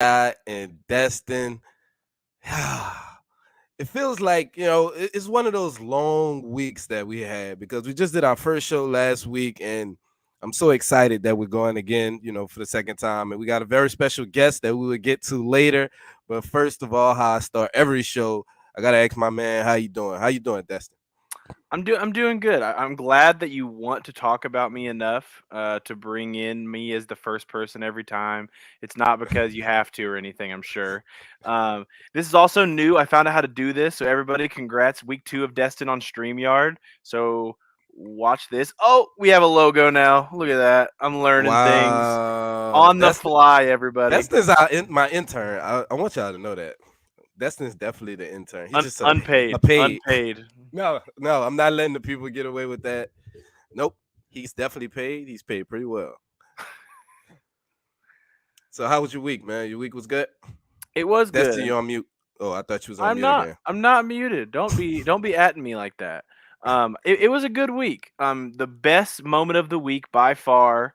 Rashaad and Destin. It feels like, it's one of those long weeks that we had because we just did our first show last week, and I'm so excited that we're going again, for the second time. And we got a very special guest that we will get to later. But first of all, how I start every show, I gotta ask my man, how you doing? How you doing, Destin? I'm doing good. I'm glad that you want to talk about me enough to bring in me as the first person every time. It's not because you have to or anything. I'm sure. This is also new. I found out how to do this, so everybody, congrats! Week 2 of Destin on Streamyard. So watch this. Oh, we have a logo now. Look at that. I'm learning things Wow, on the fly. Everybody, Destin's my intern. I want y'all to know that Destin's definitely the intern. He's just a unpaid, paid. unpaid. No, I'm not letting the people get away with that. Nope. He's definitely paid. He's paid pretty well. So how was your week, man? Your week was good? It was Destin, good. you're on mute. Oh, I thought you was on I'm mute not. again. I'm not muted. Don't be atting me like that. It was a good week. The best moment of the week by far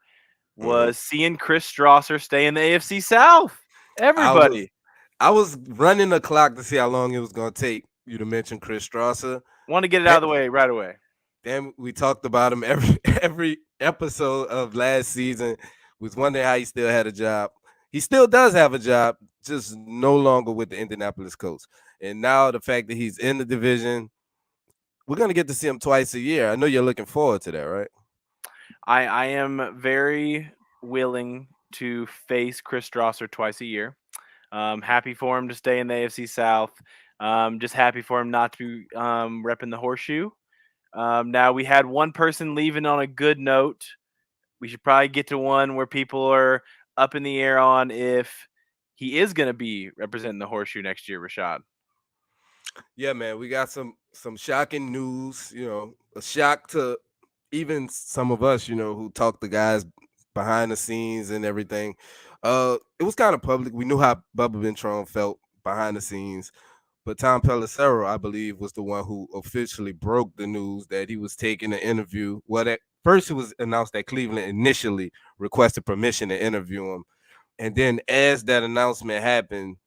hmm was seeing Chris Strasser stay in the AFC South. I was Everybody I was running the clock to see how long it was gonna take you to mention Chris Strasser. want to get it out That of the way right away. damn, we talked about him every every episode of last season. Was wondering how he still had a job. He still does have a job, just no longer with the Indianapolis Colts. And now the fact that he's in the division, we're gonna get to see him twice a year. I know you're looking forward to that, right? I am very willing to face Chris Strasser twice a year. Happy for him to stay in the AFC South. Just happy for him not to be repping the horseshoe. Now we had one person leaving on a good note. We should probably get to one where people are up in the air on if he is going to be representing the horseshoe next year, Rashaad. Yeah, man, we got some shocking news. A shock to even some of us, who talk to guys behind the scenes and everything. It was kind of public. We knew how Bubba Ventrone felt behind the scenes, but Tom Pelissero, I believe, was the one who officially broke the news that he was taking an interview. Well, at first it was announced that Cleveland initially requested permission to interview him, and then as that announcement happened,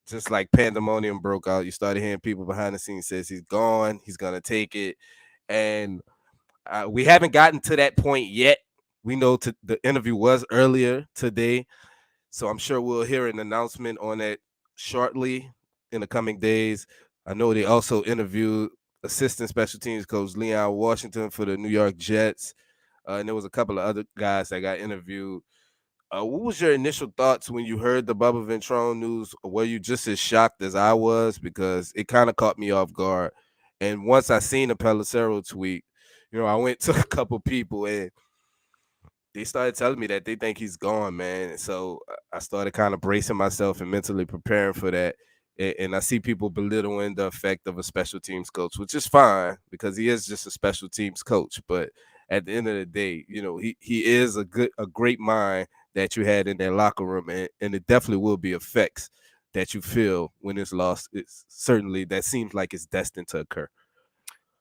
just like pandemonium broke out. You started hearing people behind the scenes says he's gone, he's gonna take it, and we haven't gotten to that point yet. We know the interview was earlier today, so I'm sure we'll hear an announcement on that shortly in the coming days. I know they also interviewed assistant special teams coach Leon Washington for the New York Jets, and there was a couple of other guys that got interviewed. What was your initial thoughts when you heard the Bubba Ventrone news? Were you just as shocked as I was? Because it kind of caught me off guard. And once I seen the Pelissero tweet, I went to a couple people and they started telling me that they think he's gone, man. So I started kind of bracing myself and mentally preparing for that. And I see people belittling the effect of a special teams coach, which is fine because he is just a special teams coach. But at the end of the day, he is a great mind that you had in that locker room, and it definitely will be effects that you feel when it's lost. It's certainly that seems like it's destined to occur.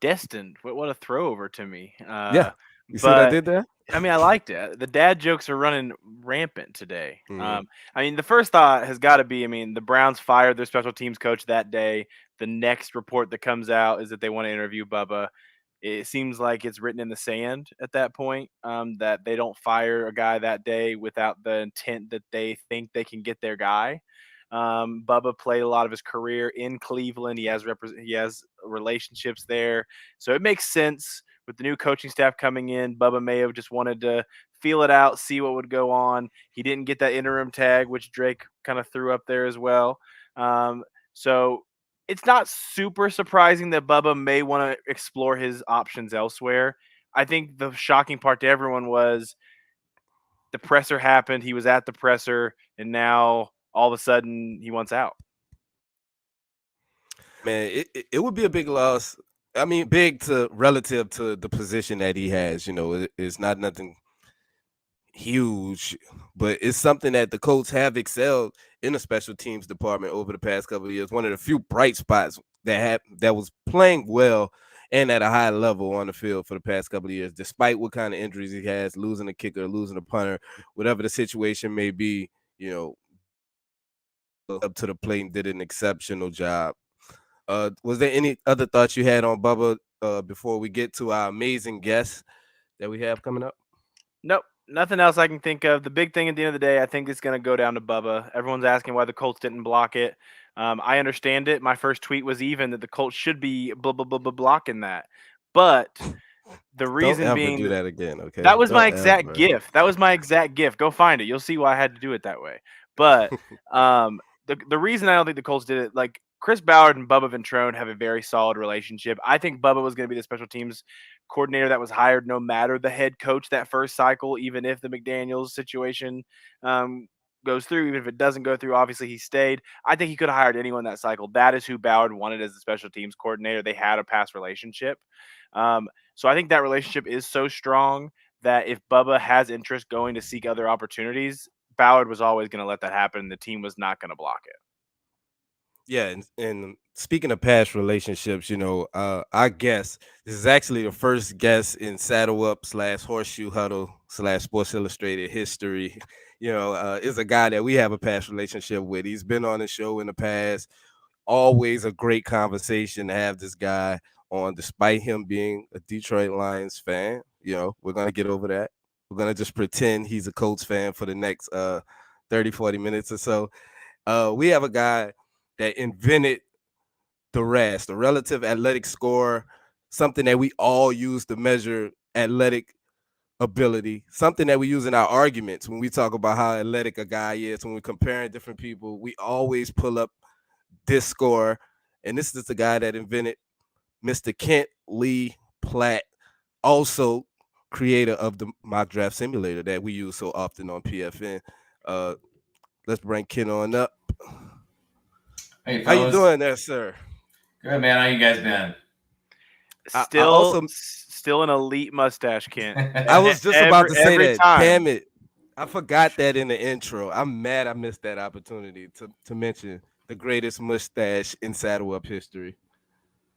Destined. What a throwover to me. Yeah, you see what I But did there? I mean, I liked it. The dad jokes are running rampant today. hmm I mean, the first thought has got to be, I mean, the Browns fired their special teams coach that day. The next report that comes out is that they want to interview Bubba. It seems like it's written in the sand at that point, that they don't fire a guy that day without the intent that they think they can get their guy. Bubba played a lot of his career in Cleveland. He has relationships there, so it makes sense with the new coaching staff coming in. Bubba may have just wanted to feel it out, see what would go on. He didn't get that interim tag, which Drake kind of threw up there as well. So it's not super surprising that Bubba may want to explore his options elsewhere. I think the shocking part to everyone was the presser happened. He was at the presser, and now all of a sudden he wants out. Man, it would be a big loss. I mean, big to relative to the position that he has. It's not nothing huge, but it's something that the Colts have excelled in the special teams department over the past couple of years. One of the few bright spots that was playing well and at a high level on the field for the past couple of years, despite what kind of injuries he has, losing a kicker, losing a punter, whatever the situation may be. You know, up to the plate and did an exceptional job. Was there any other thoughts you had on Bubba before we get to our amazing guests that we have coming up? Nope, nothing else I can think of. The big thing at the end of the day, I think it's going to go down to Bubba. Everyone's asking why the Colts didn't block it. I understand it. My first tweet was even that the Colts should be blocking that, but the Don't reason ever do being that again, that okay? was my Don't exact ever. gift. That was my exact gift. Go find it. You'll see why I had to do it that way. But the reason I don't think the Colts did it, like Chris Ballard and Bubba Ventrone have a very solid relationship. I think Bubba was going to be the special teams coordinator that was hired no matter the head coach that first cycle, even if the McDaniels situation goes through, even if it doesn't go through, obviously he stayed. I think he could have hired anyone that cycle. That is who Ballard wanted as the special teams coordinator. They had a past relationship. So I think that relationship is so strong that if Bubba has interest going to seek other opportunities, Ballard was always going to let that happen. The team was not going to block it. Yeah, and speaking of past relationships, I guess this is actually the first guest in Saddle Up / Horseshoe Huddle / Sports Illustrated history. Is a guy that we have a past relationship with. He's been on the show in the past. Always a great conversation to have this guy on, despite him being a Detroit Lions fan. We're gonna get over that. We're gonna just pretend he's a Colts fan for the next 30, 40 minutes or so. We have a guy that invented the RAS, the relative athletic score, something that we all use to measure athletic ability, something that we use in our arguments when we talk about how athletic a guy is. When we're comparing different people, we always pull up this score. And this is the guy that invented Mr. Kent Lee Platte, also creator of the mock draft simulator that we use so often on PFN. Uh, let's bring Kent on up. Hey, How you fellas. doing there, sir? Good, man. How you guys been? I Still, also still an elite mustache, Kent. I was just about to say Every that. time. Damn it. I forgot that in the intro. I'm mad I missed that opportunity to mention the greatest mustache in Saddle Up history.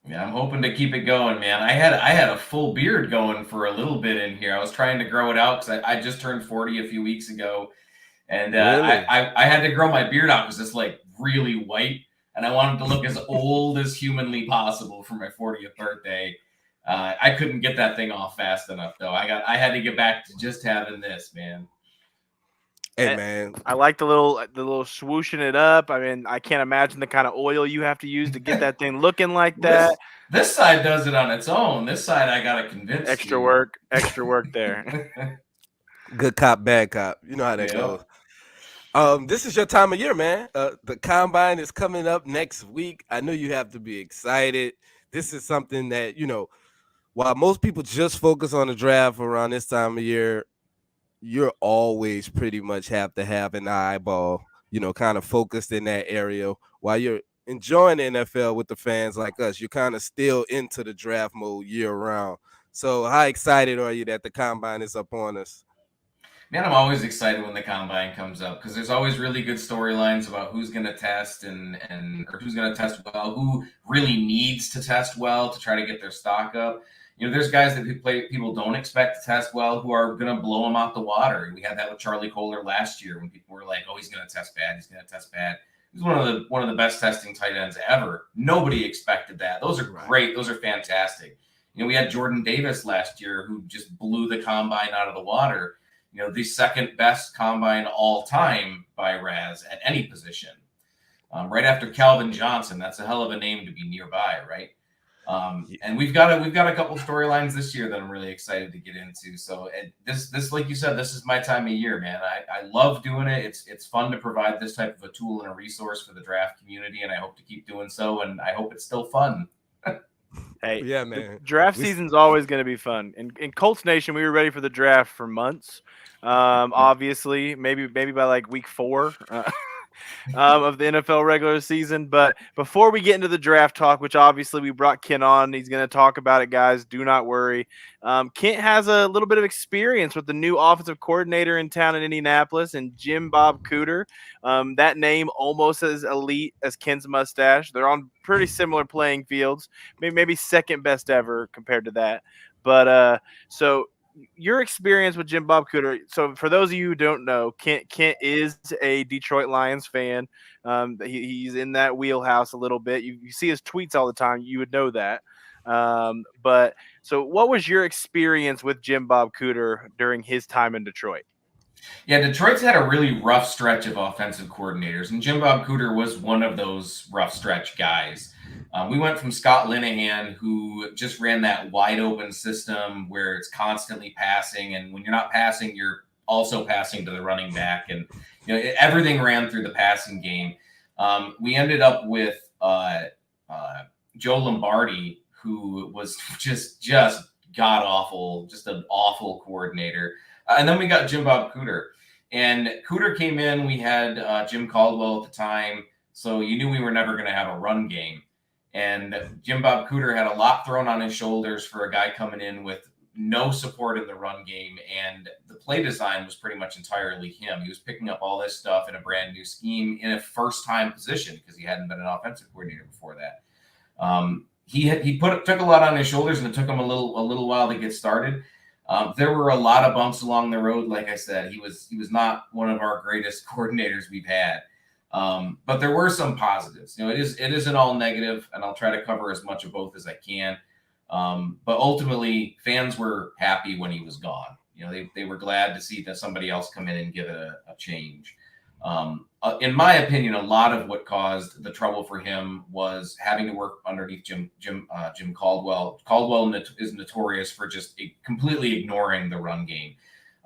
Yeah, I'm hoping to keep it going, man. I had a full beard going for a little bit in here. I was trying to grow it out because I just turned 40 a few weeks ago, and Really? I had to grow my beard out because it's like really white, and I wanted to look as old as humanly possible for my 40th birthday. I couldn't get that thing off fast enough though. I had to get back to just having this, man. Hey man. I like the little swooshing it up. I mean, I can't imagine the kind of oil you have to use to get that thing looking like that. This side does it on its own. This side I gotta convince Extra you. work there. Good cop, bad cop. You know how that goes. Yep. This is your time of year, man. The combine is coming up next week. I know you have to be excited. This is something that, while most people just focus on the draft around this time of year, you're always pretty much have to have an eyeball, kind of focused in that area while you're enjoying the NFL with the fans like us. You're kind of still into the draft mode year round. So how excited are you that the combine is upon us? Man, I'm always excited when the combine comes up because there's always really good storylines about who's going to test and or who's going to test well, who really needs to test well to try to get their stock up. There's guys that people don't expect to test well who are going to blow them out the water. We had that with Charlie Kohler last year when people were like, "Oh, he's going to test bad. He's going to test bad." He's one of the best testing tight ends ever. Nobody expected that. Those are great. Those are fantastic. We had Jordan Davis last year who just blew the combine out of the water. The second best combine all time by Ras at any position, right after Calvin Johnson. That's a hell of a name to be nearby, right? And we've got a couple storylines this year that I'm really excited to get into. So this, like you said, this is my time of year, man. I love doing it. It's fun to provide this type of a tool and a resource for the draft community, and I hope to keep doing so. And I hope it's still fun. Hey, yeah, man. Draft season's always going to be fun. In Colts Nation, we were ready for the draft for months. Obviously, maybe by like week 4 of the NFL regular season. But before we get into the draft talk, which obviously we brought Kent on, he's going to talk about it, guys. Do not worry. Kent has a little bit of experience with the new offensive coordinator in town in Indianapolis, and Jim Bob Cooter. That name almost as elite as Kent's mustache. They're on pretty similar playing fields, maybe second best ever compared to that. But so your experience with Jim Bob Cooter. So for those of you who don't know, Kent is a Detroit Lions fan. He's in that wheelhouse a little bit. You see his tweets all the time. You would know that. But so what was your experience with Jim Bob Cooter during his time in Detroit? Yeah, Detroit's had a really rough stretch of offensive coordinators, and Jim Bob Cooter was one of those rough stretch guys. We went from Scott Linehan, who just ran that wide open system where it's constantly passing, and when you're not passing, you're also passing to the running back, and everything ran through the passing game. We ended up with Joe Lombardi, who was just god awful, just an awful coordinator. And then we got Jim Bob Cooter. And Cooter came in. We had Jim Caldwell at the time. So you knew we were never going to have a run game. And Jim Bob Cooter had a lot thrown on his shoulders for a guy coming in with no support in the run game. And the play design was pretty much entirely him. He was picking up all this stuff in a brand new scheme in a first-time position because he hadn't been an offensive coordinator before that. He took a lot on his shoulders, and it took him a little while to get started. There were a lot of bumps along the road. Like I said, he was not one of our greatest coordinators we've had. But there were some positives. It isn't all negative, and I'll try to cover as much of both as I can. But ultimately, fans were happy when he was gone. They were glad to see that somebody else come in and give it a change. In my opinion, a lot of what caused the trouble for him was having to work underneath Jim Caldwell. Caldwell is notorious for just completely ignoring the run game.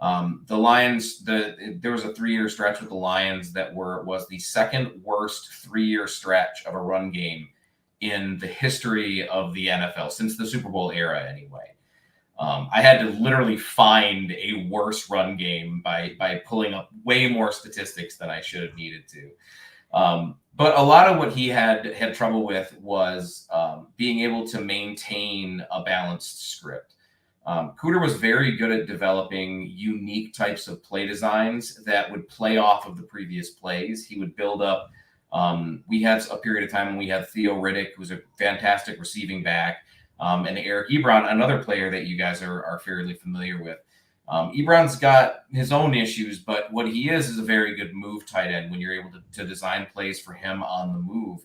The Lions, there was a 3-year stretch with the Lions that was the second worst 3-year stretch of a run game in the history of the NFL since the Super Bowl era, anyway. I had to literally find a worse run game by pulling up way more statistics than I should have needed to. But a lot of what he had trouble with was being able to maintain a balanced script. Cooter was very good at developing unique types of play designs that would play off of the previous plays. He would build up. We had a period of time when we had Theo Riddick, who's a fantastic receiving back. And Eric Ebron, another player that you guys are fairly familiar with. Ebron's got his own issues, but what he is a very good move tight end when you're able to design plays for him on the move.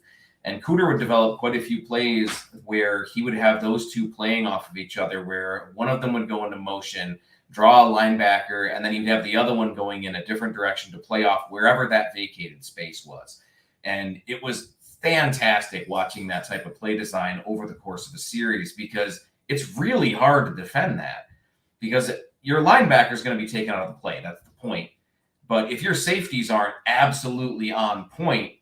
And Cooter would develop quite a few plays where he would have those two playing off of each other, where one of them would go into motion, draw a linebacker, and then he'd have the other one going in a different direction to play off wherever that vacated space was. And it was fantastic watching that type of play design over the course of a series, because it's really hard to defend that, because your linebacker is going to be taken out of the play. That's the point. But if your safeties aren't absolutely on point,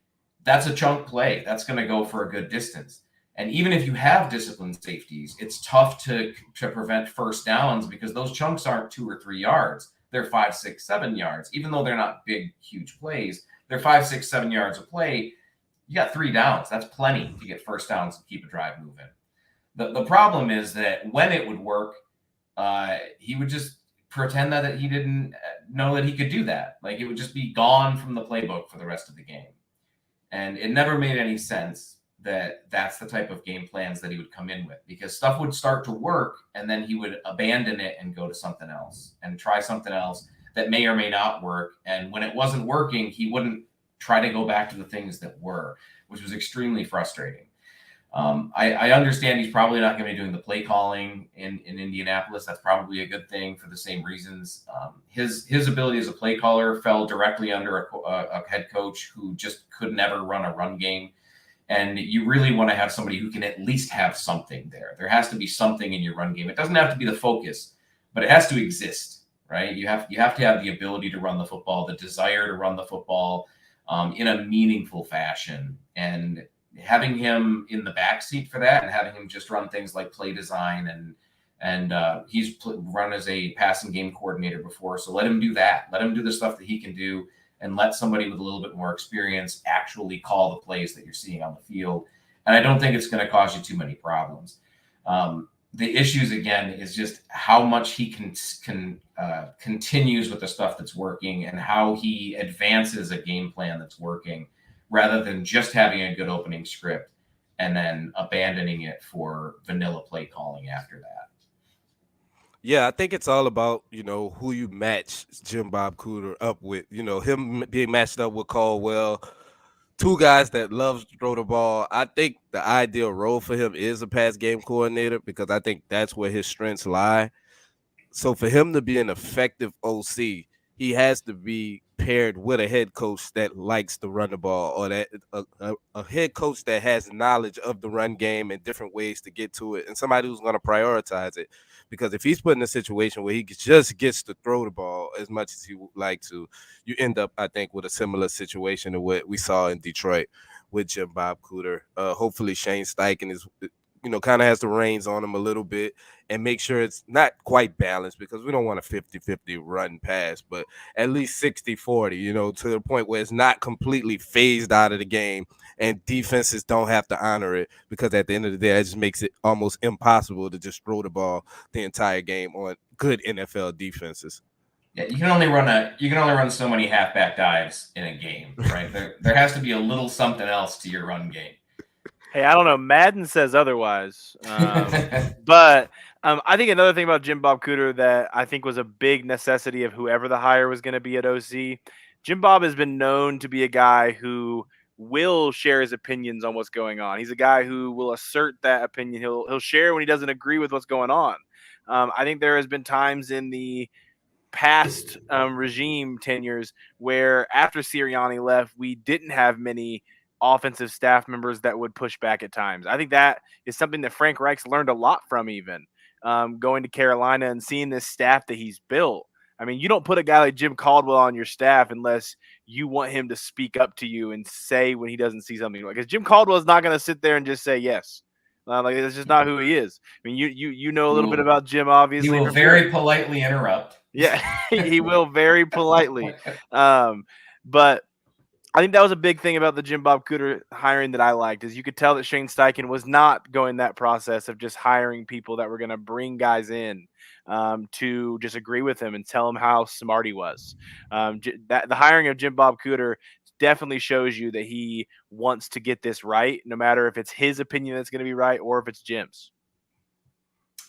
that's a chunk play. That's going to go for a good distance. And even if you have disciplined safeties, it's tough to prevent first downs, because those chunks aren't 2 or 3 yards. They're 5, 6, 7 yards. Even though they're not big, huge plays, they're 5, 6, 7 yards of play. You got 3 downs. That's plenty to get first downs and keep a drive moving. The problem is that when it would work, he would just pretend that he didn't know that he could do that. Like, it would just be gone from the playbook for the rest of the game. And it never made any sense that that's the type of game plans that he would come in with, because stuff would start to work and then he would abandon it and go to something else and try something else that may or may not work. And when it wasn't working, he wouldn't try to go back to the things that were, which was extremely frustrating. I understand he's probably not going to be doing the play calling in Indianapolis. That's probably a good thing for the same reasons. His ability as a play caller fell directly under a head coach who just could never run a run game. And you really want to have somebody who can at least have something there. There has to be something in your run game. It doesn't have to be the focus, but it has to exist, right? You have to have the ability to run the football, the desire to run the football in a meaningful fashion. And having him in the backseat for that, and having him just run things like play design, and he's run as a passing game coordinator before, so let him do that. Let him do the stuff that he can do, and let somebody with a little bit more experience actually call the plays that you're seeing on the field. And I don't think it's going to cause you too many problems. The issues, again, is just how much he continues with the stuff that's working, and how he advances a game plan that's working, rather than just having a good opening script and then abandoning it for vanilla play calling after that. Yeah, I think it's all about, who you match Jim Bob Cooter up with. Him being matched up with Caldwell, two guys that love to throw the ball. I think the ideal role for him is a pass game coordinator because I think that's where his strengths lie. So for him to be an effective OC, he has to be paired with a head coach that likes to run the ball, or that a head coach that has knowledge of the run game and different ways to get to it, and somebody who's going to prioritize it. Because if he's put in a situation where he just gets to throw the ball as much as he would like to, you end up, I think, with a similar situation to what we saw in Detroit with Jim Bob Cooter. Hopefully, Shane Steichen is, kind of has the reins on him a little bit and make sure it's not quite balanced because we don't want a 50-50 run pass, but at least 60-40, to the point where it's not completely phased out of the game and defenses don't have to honor it because at the end of the day, that just makes it almost impossible to just throw the ball the entire game on good NFL defenses. Yeah, you can only run so many halfback dives in a game, right? there has to be a little something else to your run game. Hey, I don't know. Madden says otherwise. But I think another thing about Jim Bob Cooter that I think was a big necessity of whoever the hire was going to be at OC, Jim Bob has been known to be a guy who will share his opinions on what's going on. He's a guy who will assert that opinion. He'll share when he doesn't agree with what's going on. I think there has been times in the past regime tenures where after Sirianni left, we didn't have many offensive staff members that would push back at times. I think that is something that Frank Reich's learned a lot from, even going to Carolina and seeing this staff that he's built. I mean, you don't put a guy like Jim Caldwell on your staff unless you want him to speak up to you and say when he doesn't see something. Because Jim Caldwell is not going to sit there and just say yes. Like, that's just not who he is. I mean, you know a little bit about Jim, obviously. He will very politely interrupt. Yeah, he will very politely. But I think that was a big thing about the Jim Bob Cooter hiring that I liked, is you could tell that Shane Steichen was not going that process of just hiring people that were going to bring guys in to just agree with him and tell him how smart he was. The hiring of Jim Bob Cooter definitely shows you that he wants to get this right, no matter if it's his opinion that's going to be right or if it's Jim's.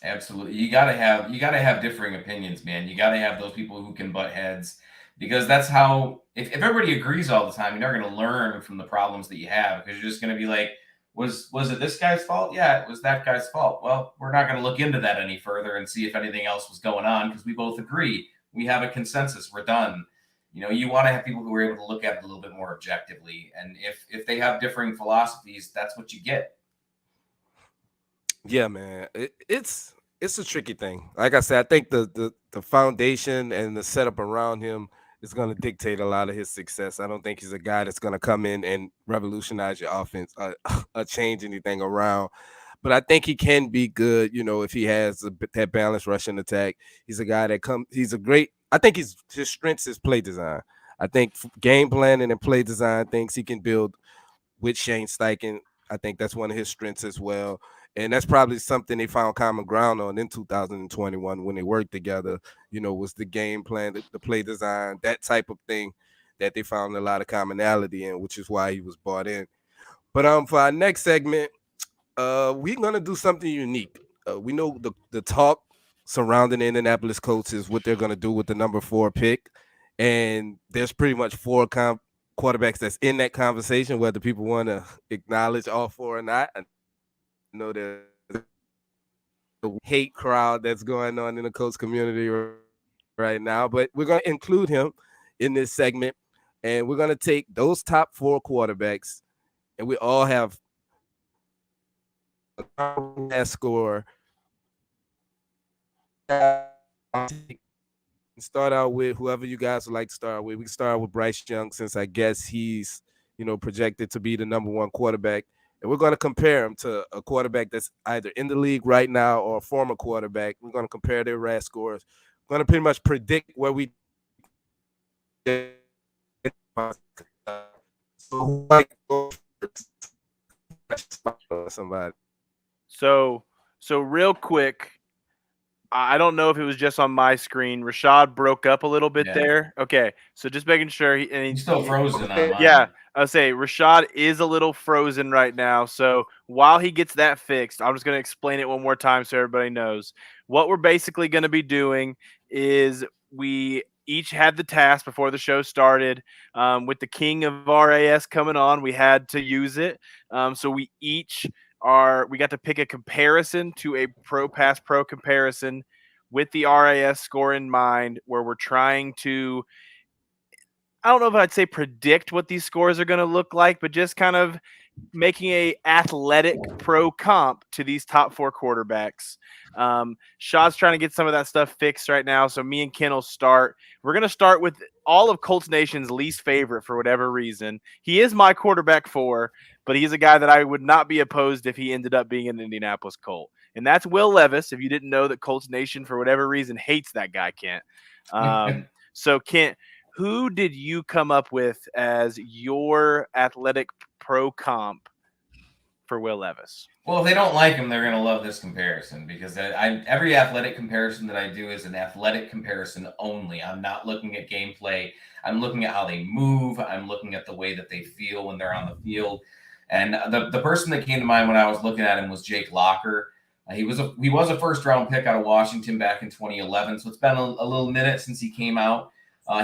Absolutely. You gotta have differing opinions, man. You gotta have those people who can butt heads, because that's how, if everybody agrees all the time, you're not gonna learn from the problems that you have, because you're just gonna be like, was it this guy's fault? Yeah, it was that guy's fault. Well, we're not gonna look into that any further and see if anything else was going on, because we both agree. We have a consensus. We're done. You want to have people who are able to look at it a little bit more objectively. And if they have differing philosophies, that's what you get. Yeah, man, it's a tricky thing. Like I said, I think the foundation and the setup around him is going to dictate a lot of his success. I don't think he's a guy that's going to come in and revolutionize your offense or change anything around. But I think he can be good, if he has that balanced rushing attack. He's a guy that he's a great. I think his strengths is play design. I think game planning and play design things he can build with Shane Steichen. I think that's one of his strengths as well. And that's probably something they found common ground on in 2021 when they worked together, was the game plan, the play design, that type of thing that they found a lot of commonality in, which is why he was brought in. But for our next segment, we're going to do something unique. We know the talk surrounding the Indianapolis Colts is what they're going to do with the number 4 pick. And there's pretty much 4 quarterbacks that's in that conversation, whether people want to acknowledge all 4 or not. I know there's a hate crowd that's going on in the Colts community right now, but we're going to include him in this segment, and we're going to take those top 4 quarterbacks, and we all have a score. Start out with whoever you guys would like to start with. We can start with Bryce Young, since I guess he's, projected to be the number 1 quarterback. And we're going to compare him to a quarterback that's either in the league right now or a former quarterback. We're going to compare their RAS scores. We're going to pretty much predict where we somebody. So real quick, I don't know if it was just on my screen. Rashaad broke up a little bit there. Okay, so just making sure he's still frozen. On mine. Yeah, I'll say Rashaad is a little frozen right now. So while he gets that fixed, I'm just going to explain it one more time so everybody knows. what we're basically going to be doing is we each had the task before the show started. With the king of RAS coming on, we had to use it. So we got to pick a comparison to a pro pass pro comparison with the RAS score in mind, where we're trying to, I don't know if I'd say predict what these scores are going to look like, but just kind of making a athletic pro comp to these top 4 quarterbacks. Shaw's trying to get some of that stuff fixed right now, so me and Ken will start. We're going to start with all of Colts Nation's least favorite for whatever reason. He is my quarterback 4, but he's a guy that I would not be opposed if he ended up being an Indianapolis Colt. And that's Will Levis. If you didn't know that Colts Nation, for whatever reason, hates that guy, Kent. So, Kent, who did you come up with as your athletic pro comp for Will Levis? Well, if they don't like him, they're going to love this comparison, because every athletic comparison that I do is an athletic comparison only. I'm not looking at gameplay. I'm looking at how they move. I'm looking at the way that they feel when they're on the field. And the person that came to mind when I was looking at him was Jake Locker. He was a first-round pick out of Washington back in 2011, so it's been a little minute since he came out.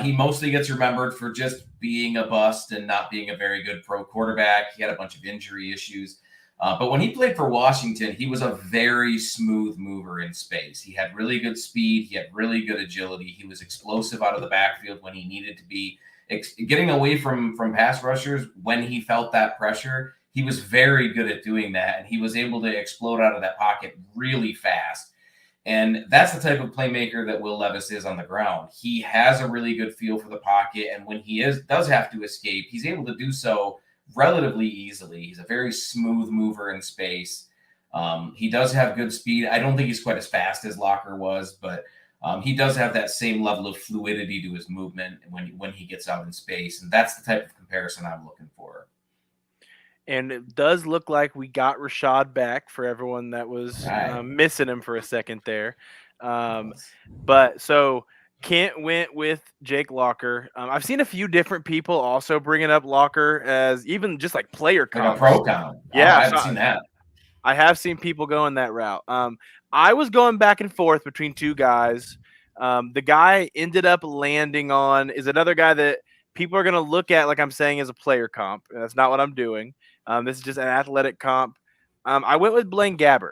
He mostly gets remembered for just being a bust and not being a very good pro quarterback. He had a bunch of injury issues. But when he played for Washington, he was a very smooth mover in space. He had really good speed. He had really good agility. He was explosive out of the backfield when he needed to be. Getting away from pass rushers when he felt that pressure, he was very good at doing that. And he was able to explode out of that pocket really fast. And that's the type of playmaker that Will Levis is on the ground. He has a really good feel for the pocket. And when he does have to escape, he's able to do so relatively easily. He's a very smooth mover in space. He does have good speed. I don't think he's quite as fast as Locker was, but he does have that same level of fluidity to his movement when he gets out in space. And that's the type of comparison I'm looking for. And it does look like we got Rashaad back for everyone that was missing him for a second there. But so Kent went with Jake Locker. I've seen a few different people also bringing up Locker as even just like player comps. Like a pro count. Yeah, I haven't seen that. I have seen people going that route. I was going back and forth between two guys. The guy ended up landing on is another guy that people are going to look at, like I'm saying, as a player comp. That's not what I'm doing. This is just an athletic comp. I went with Blaine Gabbert.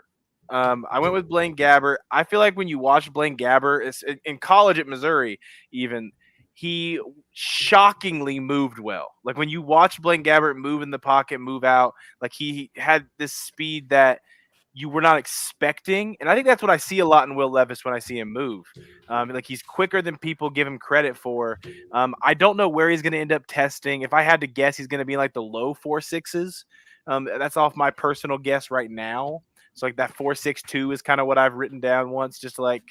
I feel like when you watch Blaine Gabbert, in college at Missouri, even he shockingly moved well. Like when you watch Blaine Gabbert move in the pocket, move out, like he had this speed that you were not expecting. And I think that's what I see a lot in Will Levis when I see him move. Like he's quicker than people give him credit for. I don't know where he's going to end up testing. If I had to guess, he's going to be like the low 4.6s. That's off my personal guess right now. So like that 4.62 is kind of what I've written down once, just like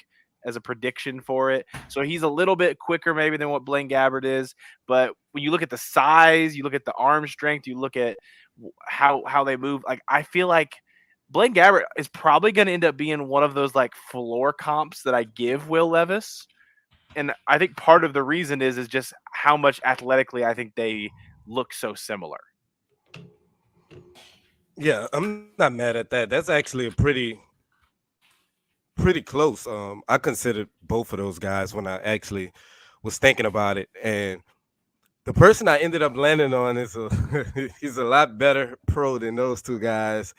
as a prediction for it. So he's a little bit quicker maybe than what Blaine Gabbert is. But when you look at the size, you look at the arm strength, you look at how they move, like I feel like Blaine Gabbert is probably going to end up being one of those like floor comps that I give Will Levis. And I think part of the reason is just how much athletically I think they look so similar. Yeah, I'm not mad at that. That's actually a pretty close. I considered both of those guys when I actually was thinking about it. And the person I ended up landing on is he's a lot better pro than those two guys.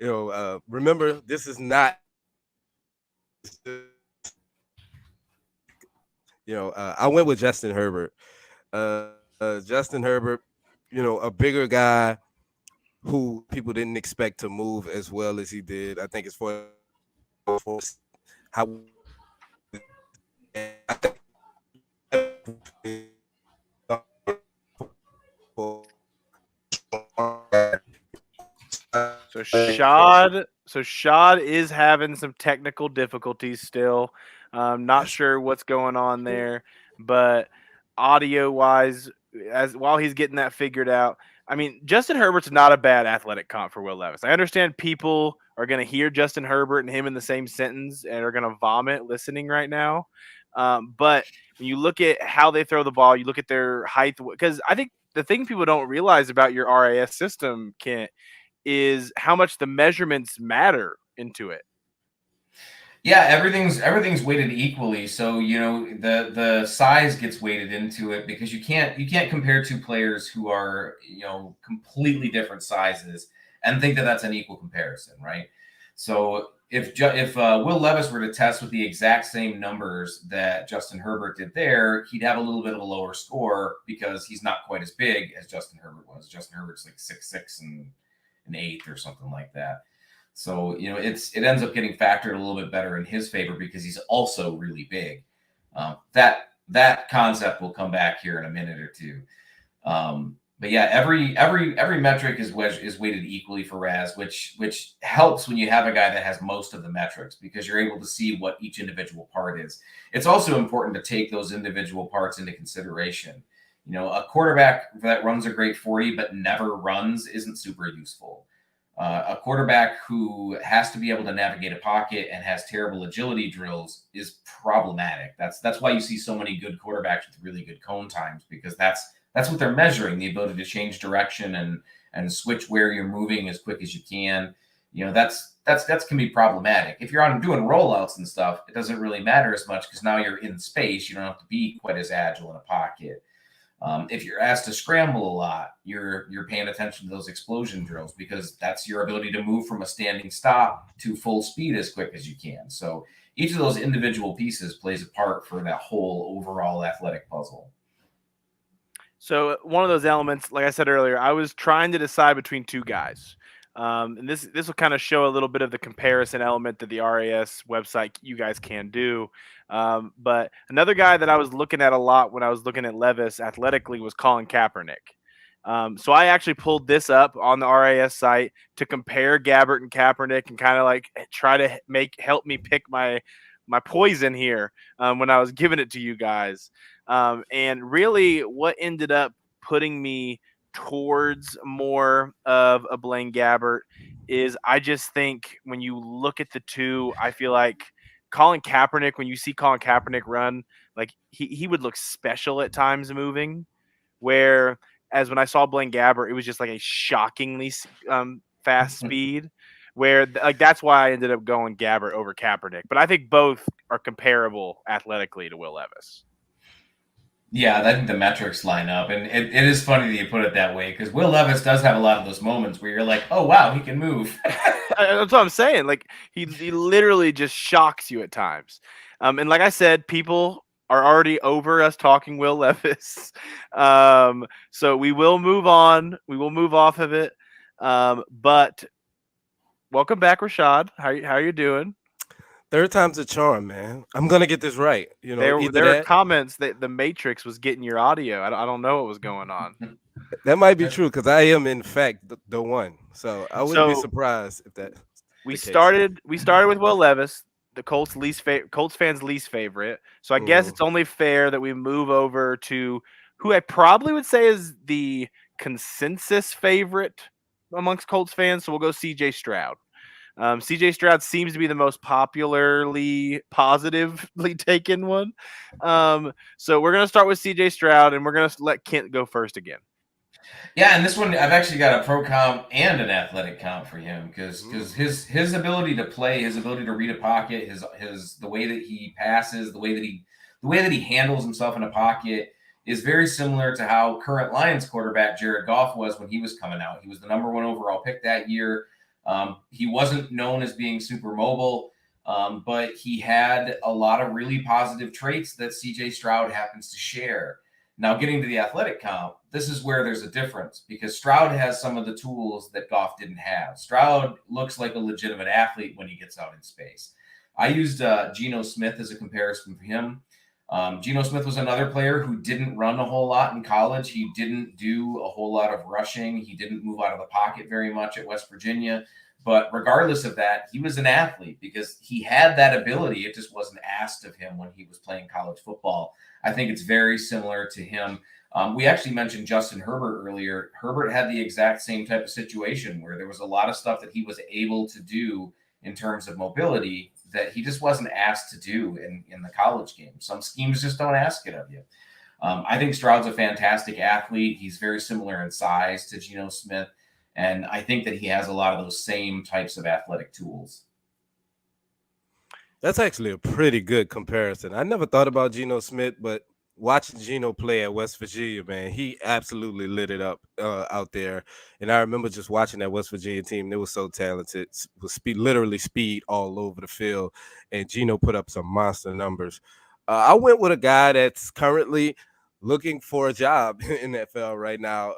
Remember, this is not, I went with Justin Herbert. Justin Herbert, a bigger guy who people didn't expect to move as well as he did. I think it's for how So Shad is having some technical difficulties still. Not sure what's going on there, but audio wise, while he's getting that figured out, I mean, Justin Herbert's not a bad athletic comp for Will Levis. I understand people are going to hear Justin Herbert and him in the same sentence and are going to vomit listening right now. But when you look at how they throw the ball, you look at their height, because I think the thing people don't realize about your RAS system, Kent, is how much the measurements matter into it. Yeah, everything's weighted equally. So, the size gets weighted into it because you can't compare two players who are, completely different sizes and think that that's an equal comparison, right? So if Will Levis were to test with the exact same numbers that Justin Herbert did there, he'd have a little bit of a lower score because he's not quite as big as Justin Herbert was. Justin Herbert's like 6'6" and an eighth or something like that. So, it ends up getting factored a little bit better in his favor because he's also really big. That concept will come back here in a minute or two. But yeah, every metric is weighted equally for Ras, which helps when you have a guy that has most of the metrics because you're able to see what each individual part is. It's also important to take those individual parts into consideration. A quarterback that runs a great 40 but never runs isn't super useful. A quarterback who has to be able to navigate a pocket and has terrible agility drills is problematic. That's why you see so many good quarterbacks with really good cone times because that's what they're measuring, the ability to change direction and switch where you're moving as quick as you can. That's can be problematic. If you're doing rollouts and stuff, it doesn't really matter as much because now you're in space. You don't have to be quite as agile in a pocket. If you're asked to scramble a lot, you're paying attention to those explosion drills because that's your ability to move from a standing stop to full speed as quick as you can. So each of those individual pieces plays a part for that whole overall athletic puzzle. So one of those elements, like I said earlier, I was trying to decide between two guys. And this will kind of show a little bit of the comparison element that the RAS website you guys can do. But another guy that I was looking at a lot when I was looking at Levis athletically was Colin Kaepernick. So I actually pulled this up on the RAS site to compare Gabbert and Kaepernick and kind of like try to help me pick my poison here when I was giving it to you guys. And really what ended up putting me towards more of a Blaine Gabbert is I just think when you look at the two, I feel like Colin Kaepernick, when you see Colin Kaepernick run, like he would look special at times moving, where as when I saw Blaine Gabbert, it was just like a shockingly fast speed. Where like that's why I ended up going Gabbert over Kaepernick. But I think both are comparable athletically to Will Levis. Yeah, I think the metrics line up, and it is funny that you put it that way because Will Levis does have a lot of those moments where you're like, "Oh wow, he can move." That's what I'm saying. Like he literally just shocks you at times. And like I said, people are already over us talking Will Levis. So we will move on. We will move off of it. But welcome back, Rashaad. How you doing? Third time's a charm, man. I'm gonna get this right. There are comments that the Matrix was getting your audio. I don't know what was going on. That might be true because I am in fact the one. So I wouldn't be surprised if that. We started with Will Levis, the Colts fans' least favorite. So I guess it's only fair that we move over to who I probably would say is the consensus favorite amongst Colts fans. So we'll go CJ Stroud. CJ Stroud seems to be the most positively taken one. So we're going to start with CJ Stroud, and we're going to let Kent go first again. Yeah, and this one I've actually got a pro comp and an athletic comp for him because his ability to play, his ability to read a pocket, the way that he passes, the way that he handles himself in a pocket is very similar to how current Lions quarterback Jared Goff was when he was coming out. He was the number 1 overall pick that year. He wasn't known as being super mobile, but he had a lot of really positive traits that CJ Stroud happens to share. Now, getting to the athletic comp, this is where there's a difference because Stroud has some of the tools that Goff didn't have. Stroud looks like a legitimate athlete when he gets out in space. I used Geno Smith as a comparison for him. Geno Smith was another player who didn't run a whole lot in college. He didn't do a whole lot of rushing. He didn't move out of the pocket very much at West Virginia. But regardless of that, he was an athlete because he had that ability. It just wasn't asked of him when he was playing college football. I think it's very similar to him. We actually mentioned Justin Herbert earlier. Herbert had the exact same type of situation where there was a lot of stuff that he was able to do in terms of mobility that he just wasn't asked to do in the college game. Some schemes just don't ask it of you. I think Stroud's a fantastic athlete. He's very similar in size to Geno Smith. And I think that he has a lot of those same types of athletic tools. That's actually a pretty good comparison. I never thought about Geno Smith, but watching Geno play at West Virginia, man, he absolutely lit it up out there. And I remember just watching that West Virginia team; they were so talented, with speed, literally speed all over the field. And Geno put up some monster numbers. I went with a guy that's currently looking for a job in the NFL right now.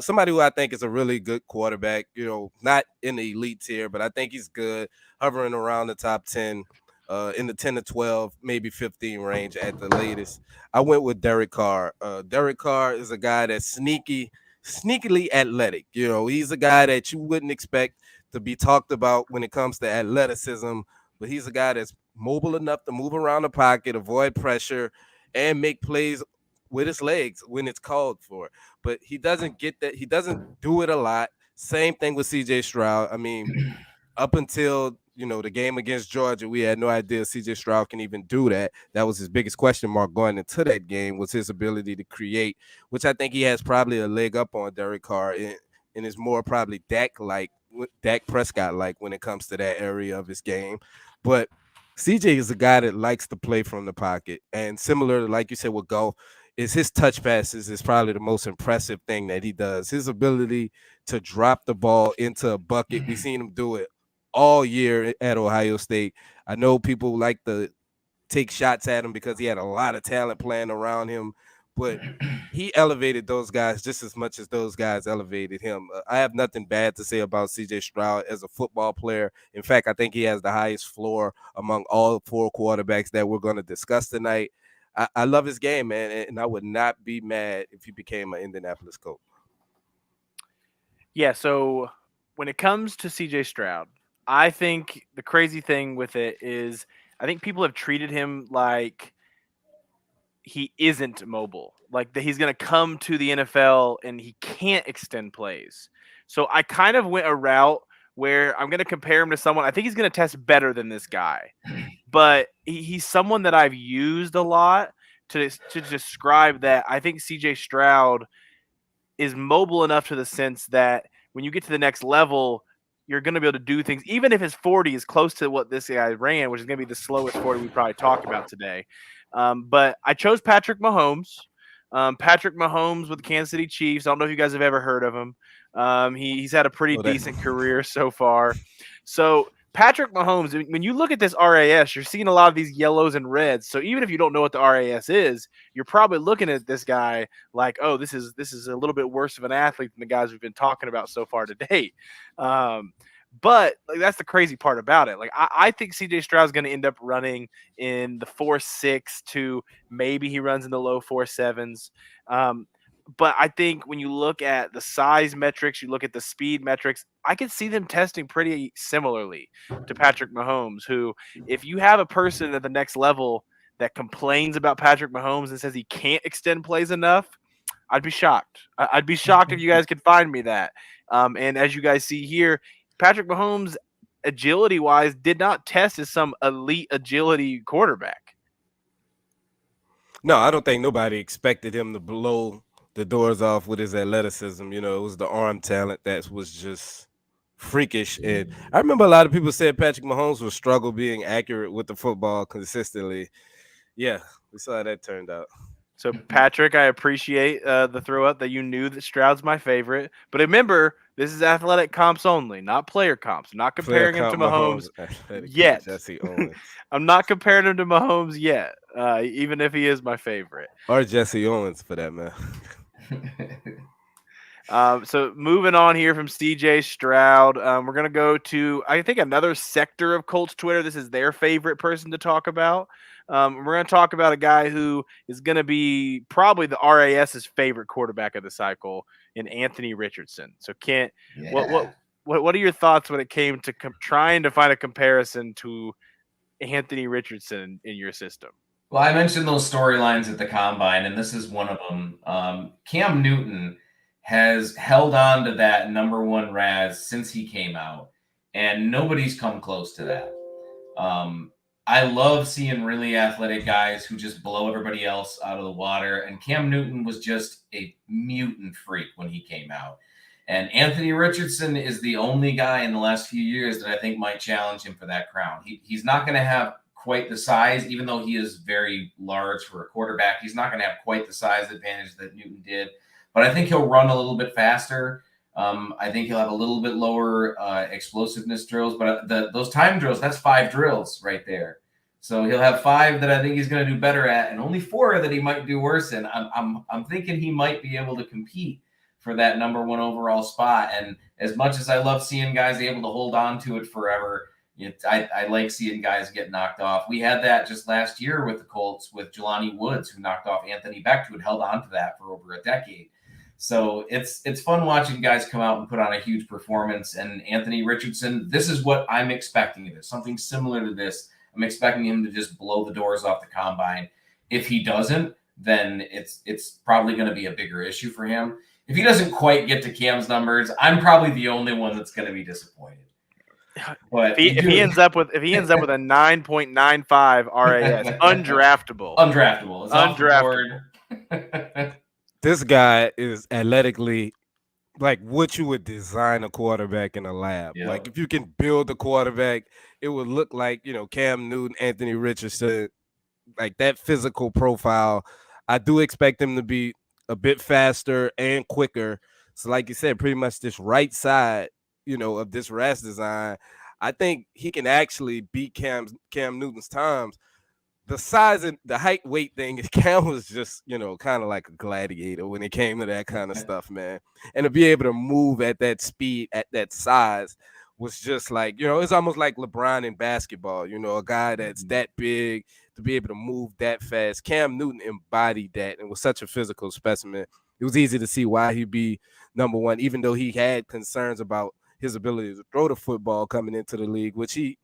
Somebody who I think is a really good quarterback. Not in the elite tier, but I think he's good, hovering around the top 10, in the 10 to 12, maybe 15 range at the latest. I went with Derek Carr. Derek Carr is a guy that's sneakily athletic. He's a guy that you wouldn't expect to be talked about when it comes to athleticism, but he's a guy that's mobile enough to move around the pocket, avoid pressure, and make plays with his legs when it's called for. But he doesn't get that. He doesn't do it a lot. Same thing with CJ Stroud. I mean, up until the game against Georgia, we had no idea CJ Stroud can even do that. That was his biggest question mark going into that game, was his ability to create, which I think he has probably a leg up on Derek Carr, and is more probably Dak Prescott like when it comes to that area of his game. But CJ is a guy that likes to play from the pocket, and similar, like you said, with golf, is his touch passes is probably the most impressive thing that he does. His ability to drop the ball into a bucket. We've seen him do it all year at Ohio State. I know people like to take shots at him because he had a lot of talent playing around him, but he elevated those guys just as much as those guys elevated him. I have nothing bad to say about CJ Stroud as a football player. In fact, I think he has the highest floor among all four quarterbacks that we're going to discuss tonight. I love his game, man, and I would not be mad if he became an Indianapolis Colt. Yeah, so when it comes to CJ Stroud, I think the crazy thing with it is I think people have treated him like he isn't mobile, like that he's going to come to the NFL and he can't extend plays. So I kind of went a route where I'm going to compare him to someone. I think he's going to test better than this guy, but he's someone that I've used a lot to describe that. I think CJ Stroud is mobile enough to the sense that when you get to the next level, you're going to be able to do things, even if his 40 is close to what this guy ran, which is going to be the slowest 40 we probably talk about today. But I chose Patrick Mahomes. Patrick Mahomes with the Kansas City Chiefs. I don't know if you guys have ever heard of him. He's had a pretty decent career so far. So Patrick Mahomes, when you look at this RAS, you're seeing a lot of these yellows and reds. So even if you don't know what the RAS is, you're probably looking at this guy like, oh, this is a little bit worse of an athlete than the guys we've been talking about so far today. But like, that's the crazy part about it. Like I think CJ Stroud is going to end up running in the 4.6 to maybe he runs in the low 4.7s. But I think when you look at the size metrics, you look at the speed metrics, I can see them testing pretty similarly to Patrick Mahomes, who, if you have a person at the next level that complains about Patrick Mahomes and says he can't extend plays enough, I'd be shocked. I'd be shocked if you guys could find me that. And as you guys see here, Patrick Mahomes, agility-wise, did not test as some elite agility quarterback. No, I don't think nobody expected him to blow the doors off with his athleticism. It was the arm talent that was just freakish. And I remember a lot of people said Patrick Mahomes would struggle being accurate with the football consistently. Yeah, we saw how that turned out. So, Patrick, I appreciate the throw up that you knew that Stroud's my favorite. But remember, this is athletic comps only, not player comps. I'm not comparing him to Mahomes yet. Jesse Owens. I'm not comparing him to Mahomes yet, even if he is my favorite. Or Jesse Owens, for that matter. So moving on here from CJ Stroud, we're going to go to, I think, another sector of Colts Twitter. This is their favorite person to talk about. We're going to talk about a guy who is going to be probably the RAS's favorite quarterback of the cycle in Anthony Richardson. So, Kent, what are your thoughts when it came to trying to find a comparison to Anthony Richardson in your system? Well, I mentioned those storylines at the Combine, and this is one of them. Cam Newton has held on to that number one Ras since he came out, and nobody's come close to that. I love seeing really athletic guys who just blow everybody else out of the water, and Cam Newton was just a mutant freak when he came out. And Anthony Richardson is the only guy in the last few years that I think might challenge him for that crown. He's not going to have quite the size, even though he is very large for a quarterback. He's not going to have quite the size advantage that Newton did, but I think he'll run a little bit faster. I think he'll have a little bit lower explosiveness drills, but those time drills, that's 5 drills right there. So he'll have 5 that I think he's going to do better at, and only 4 that he might do worse in. I'm thinking he might be able to compete for that number 1 overall spot. And as much as I love seeing guys able to hold on to it forever, I like seeing guys get knocked off. We had that just last year with the Colts with Jelani Woods, who knocked off Anthony Becht, who had held on to that for over a decade. So it's fun watching guys come out and put on a huge performance. And Anthony Richardson, this is what I'm expecting of it. Something similar to this. I'm expecting him to just blow the doors off the combine. If he doesn't, then it's probably going to be a bigger issue for him. If he doesn't quite get to Cam's numbers, I'm probably the only one that's going to be disappointed. But if he ends up with a 9.95 RAS, undraftable. It's undraftable. This guy is athletically like what you would design a quarterback in a lab. Yeah. Like if you can build a quarterback, it would look like, Cam Newton, Anthony Richardson, like that physical profile. I do expect him to be a bit faster and quicker. So like you said, pretty much this right side, of this Ras design, I think he can actually beat Cam Newton's times. The size and the height weight thing, Cam was just, kind of like a gladiator when it came to that kind of stuff, man. And to be able to move at that speed, at that size, was just like, it's almost like LeBron in basketball, a guy that's that big to be able to move that fast. Cam Newton embodied that and was such a physical specimen. It was easy to see why he'd be number 1, even though he had concerns about his ability to throw the football coming into the league, which he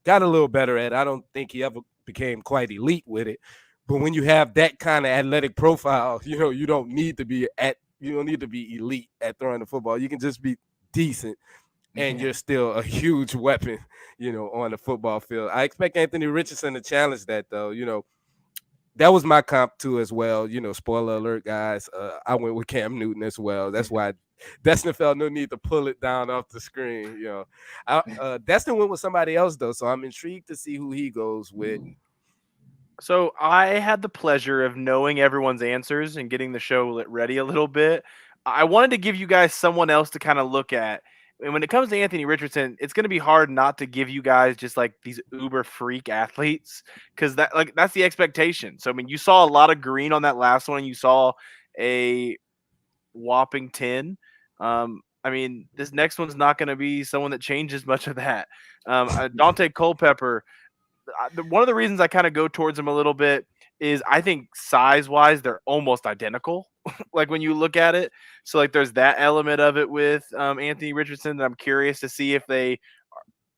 got a little better at. I don't think he ever became quite elite with it. But when you have that kind of athletic profile, you don't need to be elite at throwing the football. You can just be decent. And you're still a huge weapon, on the football field. I expect Anthony Richardson to challenge that, though. That was my comp, too, as well. Spoiler alert, guys. I went with Cam Newton as well. That's why Destin felt no need to pull it down off the screen. Destin went with somebody else, though, so I'm intrigued to see who he goes with. So I had the pleasure of knowing everyone's answers and getting the show ready a little bit. I wanted to give you guys someone else to kind of look at. And when it comes to Anthony Richardson, it's going to be hard not to give you guys just like these uber freak athletes because that's the expectation. So, I mean, you saw a lot of green on that last one. And you saw a whopping 10. I mean, this next one's not going to be someone that changes much of that. Dante Culpepper, one of the reasons I kind of go towards him a little bit is I think size-wise they're almost identical. Like when you look at it. So like there's that element of it with Anthony Richardson that I'm curious to see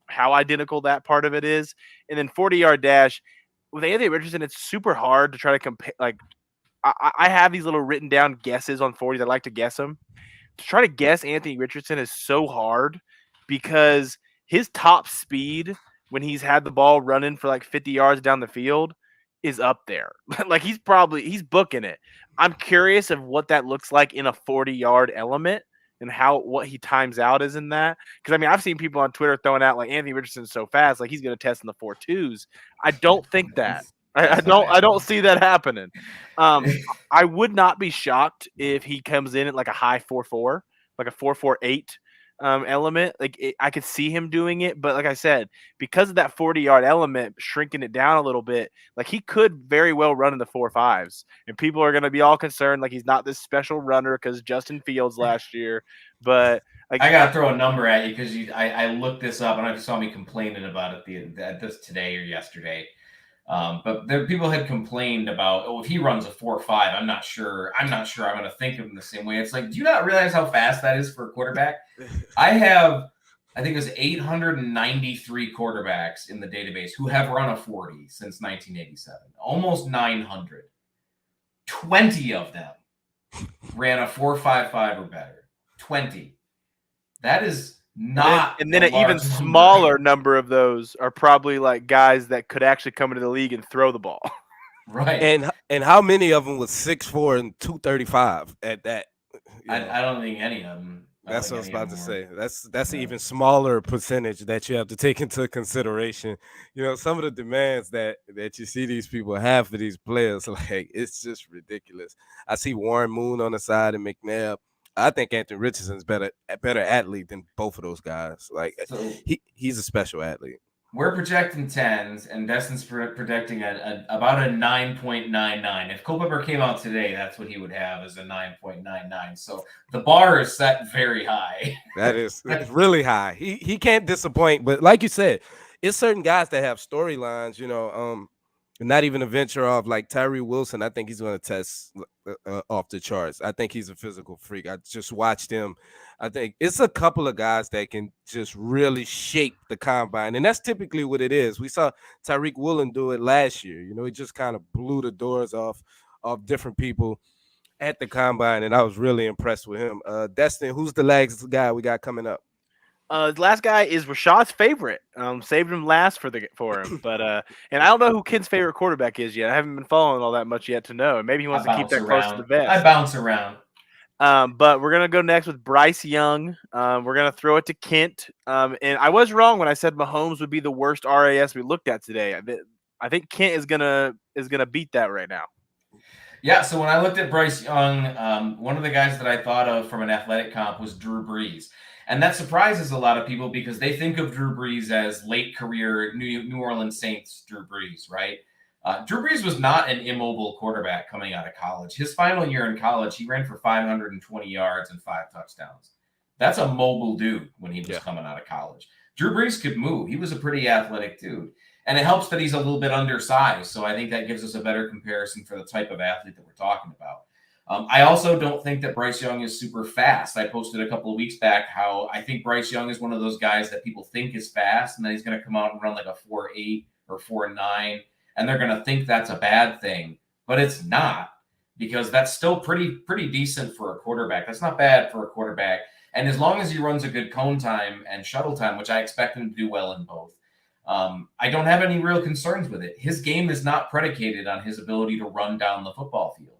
how identical that part of it is. And then 40-yard dash with Anthony Richardson, it's super hard to try to compare. Like I have these little written down guesses on 40s. I like to guess them. To try to guess Anthony Richardson is so hard because his top speed when he's had the ball running for like 50 yards down the field is up there. Like he's booking it. I'm curious of what that looks like in a 40-yard element and what he times out is in that. Because I mean, I've seen people on Twitter throwing out like Anthony Richardson's so fast, like he's going to test in the 4.2s. I don't think that. I don't see that happening. I would not be shocked if he comes in at like a high 4.4, like a 4.48 element. Like I could see him doing it, but like I said, because of that 40-yard element, shrinking it down a little bit, like he could very well run in the 4.5s, and people are going to be all concerned like he's not this special runner because Justin Fields last year. But like, I gotta throw a number at you because I looked this up and I saw me complaining about it this today or yesterday. But there people had complained about, if he runs a 4.5, I'm not sure I'm going to think of him the same way. It's like, do you not realize how fast that is for a quarterback? I think it was 893 quarterbacks in the database who have run a 40 since 1987, almost 900. 20 of them ran a 4.55 or better. 20. That is not. And then an even smaller number of those are probably like guys that could actually come into the league and throw the ball. Right. And how many of them was 6'4" and 235 at that? I don't think any of them. I don't That's think what I was any of about them to were. say. That's an Yeah. even smaller percentage that you have to take into consideration. Some of the demands that you see these people have for these players, like it's just ridiculous. I see Warren Moon on the side and McNabb. I think Anthony Richardson's better athlete than both of those guys. Like So he's a special athlete. we're projecting 10s, and Destin's projecting about a 9.99. If Culpepper came out today, that's what he would have as a 9.99. So the bar is set very high. That is really high. He can't disappoint. But like you said, it's certain guys that have storylines. Not even a venture off like Tyree Wilson. I think he's going to test off the charts. I think he's a physical freak. I just watched him. I think it's a couple of guys that can just really shape the combine, and that's typically what it is. We saw Tyreek Woolen do it last year. He just kind of blew the doors off different people at the combine, and I was really impressed with him. Destin, who's the last guy we got coming up? The last guy is Rashaad's favorite. Saved him last for him, but and I don't know who Ken's favorite quarterback is yet. I haven't been following all that much yet to know. Maybe he wants to keep that close to the vest. I bounce around. But we're gonna go next with Bryce Young. We're gonna throw it to Kent. And I was wrong when I said Mahomes would be the worst RAS we looked at today. I think Kent is gonna beat that right now. Yeah, so when I looked at Bryce Young, one of the guys that I thought of from an athletic comp was Drew Brees. And that surprises a lot of people because they think of Drew Brees as late career New Orleans Saints Drew Brees, right? Drew Brees was not an immobile quarterback coming out of college. His final year in college, he ran for 520 yards and 5 touchdowns. That's a mobile dude when he was coming out of college. Drew Brees could move. He was a pretty athletic dude. And it helps that he's a little bit undersized. So I think that gives us a better comparison for the type of athlete that we're talking about. I also don't think that Bryce Young is super fast. I posted a couple of weeks back how I think Bryce Young is one of those guys that people think is fast, and then he's going to come out and run like a 4.8 or 4.9, and they're going to think that's a bad thing. But it's not, because that's still pretty decent for a quarterback. That's not bad for a quarterback. And as long as he runs a good cone time and shuttle time, which I expect him to do well in both, I don't have any real concerns with it. His game is not predicated on his ability to run down the football field.